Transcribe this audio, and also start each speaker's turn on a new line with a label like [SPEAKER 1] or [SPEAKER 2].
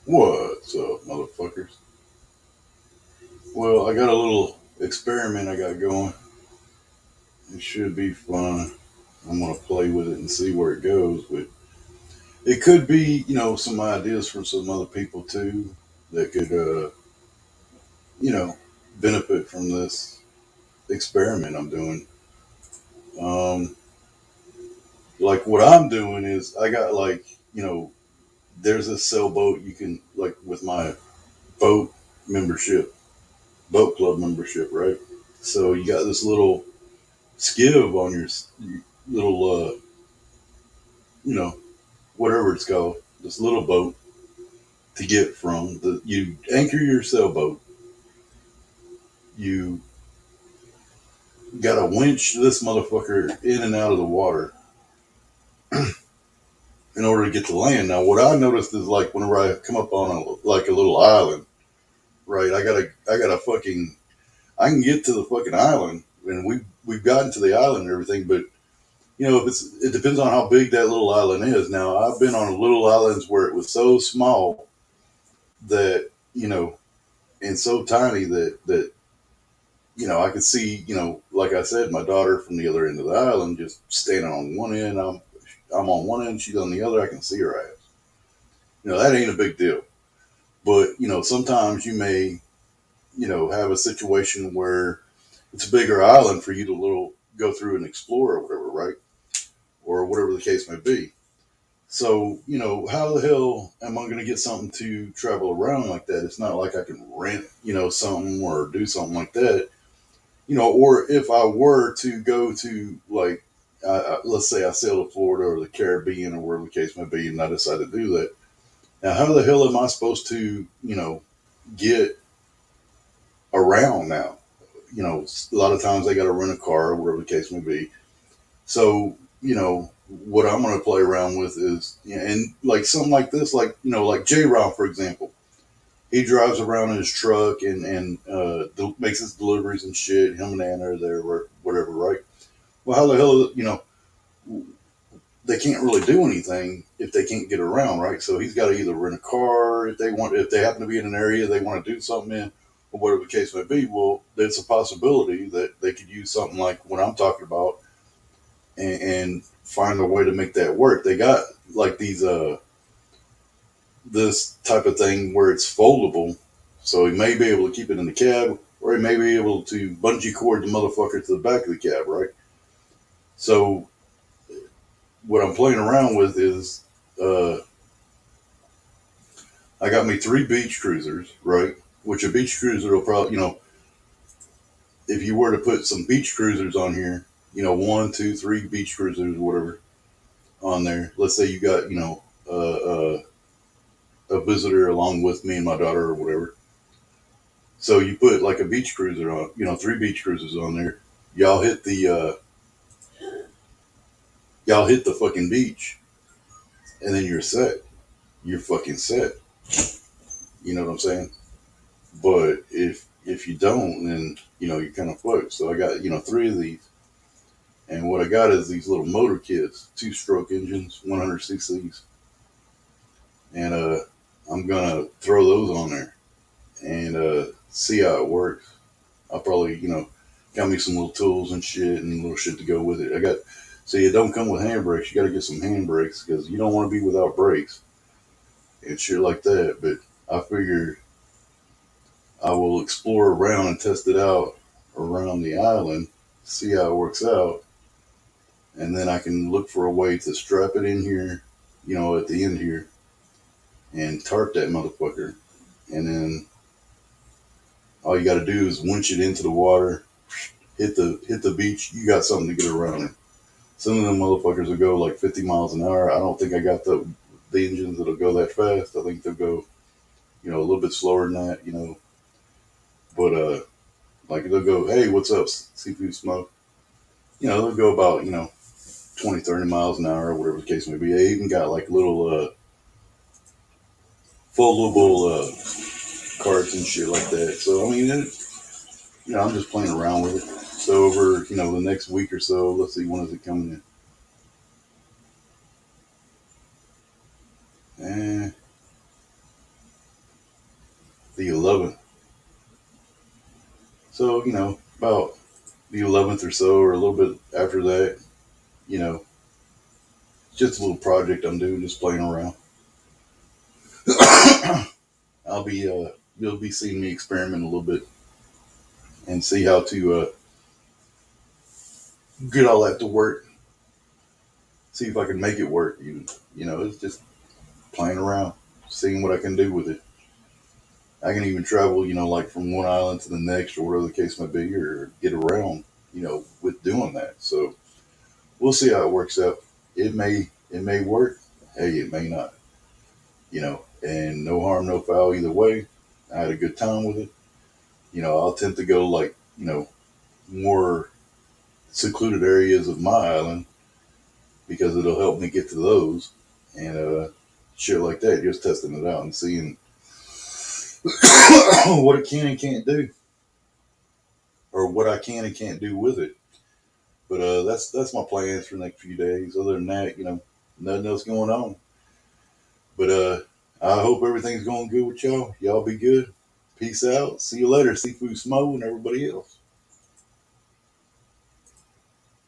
[SPEAKER 1] What's up, motherfuckers? Well, I got a little experiment I got going. It should be fun. I'm gonna play with it and see where it goes. But it could be, some ideas from some other people too that could, you know, benefit from this experiment I'm doing. Um, like what I'm doing is I got there's a sailboat you can like with my boat membership, boat club membership, right? So you got this little skiv on your little, you know, whatever it's called, this little boat to get from the. You anchor your sailboat. You got to winch this motherfucker in and out of the water in order to get to land. Now, what I noticed is like whenever I come up on a little island, right? I gotta fucking I can get to the fucking island, and we've gotten to the island and everything, but if it depends on how big that little island is. Now, I've been on little islands where it was so small that and so tiny that I could see, like I said, my daughter from the other end of the island just standing on one end. I'm on one end, she's on the other. I can see her ass. That ain't a big deal. But sometimes you may have a situation where it's a bigger island for you to little go through and explore or whatever, right? Or whatever the case may be. So, how the hell am I going to get something to travel around like that? It's not like I can rent, something or do something like that. Or if I were to go to let's say I sail to Florida or the Caribbean or wherever the case may be, and I decide to do that. Now, how the hell am I supposed to, get around now? A lot of times they got to rent a car or wherever the case may be. So, what I'm going to play around with is, and like something like this, like J. Round, for example. He drives around in his truck and makes his deliveries and shit. Him and Anna are there, or whatever, right? Well, how the hell, they can't really do anything if they can't get around, right? So he's got to either rent a car if they happen to be in an area they want to do something in, or whatever the case may be. Well, there's a possibility that they could use something like what I'm talking about and find a way to make that work. They got like this type of thing where it's foldable, so he may be able to keep it in the cab, or he may be able to bungee cord the motherfucker to the back of the cab, right? So what I'm playing around with is uh, I got me three beach cruisers, right? Which a beach cruiser will probably, if you were to put some beach cruisers on here, one, two, three beach cruisers, whatever, on there. Let's say you got, a visitor along with me and my daughter or whatever. So you put like a beach cruiser on, three beach cruisers on there. Y'all hit the y'all hit the fucking beach, and then you're set. You're fucking set. You know what I'm saying? But if you don't, then you're kind of fucked. So I got three of these, and what I got is these little motor kits, two-stroke engines, 100 cc's, and I'm gonna throw those on there and see how it works. I'll probably got me some little tools and shit and little shit to go with it. I got see it don't come with handbrakes. You got to get some handbrakes because you don't want to be without brakes and shit like that. But I figure I will explore around and test it out around the island, see how it works out, and then I can look for a way to strap it in here, at the end here, and tarp that motherfucker. And then all you got to do is winch it into the water, hit the beach. You got something to get around it. Some of them motherfuckers will go like 50 miles an hour. I don't think I got the engines that'll go that fast. I think they'll go, a little bit slower than that. But like they'll go, hey, what's up, seafood smoke? They'll go about 20, 30 miles an hour, or whatever the case may be. They even got like little foldable carts and shit like that. So I mean, I'm just playing around with it. So over the next week or so, let's see, when is it coming in? about the 11th or so, or a little bit after that, you know, just a little project I'm doing, just playing around. I'll be you'll be seeing me experiment a little bit and see how to get all that to work. See if I can make it work. It's just playing around, seeing what I can do with it. I can even travel, like from one island to the next, or whatever the case may be, or get around, with doing that. So we'll see how it works out. It may work. Hey, it may not. And no harm, no foul either way. I had a good time with it. I'll tend to go like, more secluded areas of my island because it'll help me get to those and shit like that. Just testing it out and seeing what it can and can't do, or what I can and can't do with it. But that's my plans for the next few days. Other than that, nothing else going on. But I hope everything's going good with y'all. Y'all be good. Peace out. See you later, Seafood Smo and everybody else.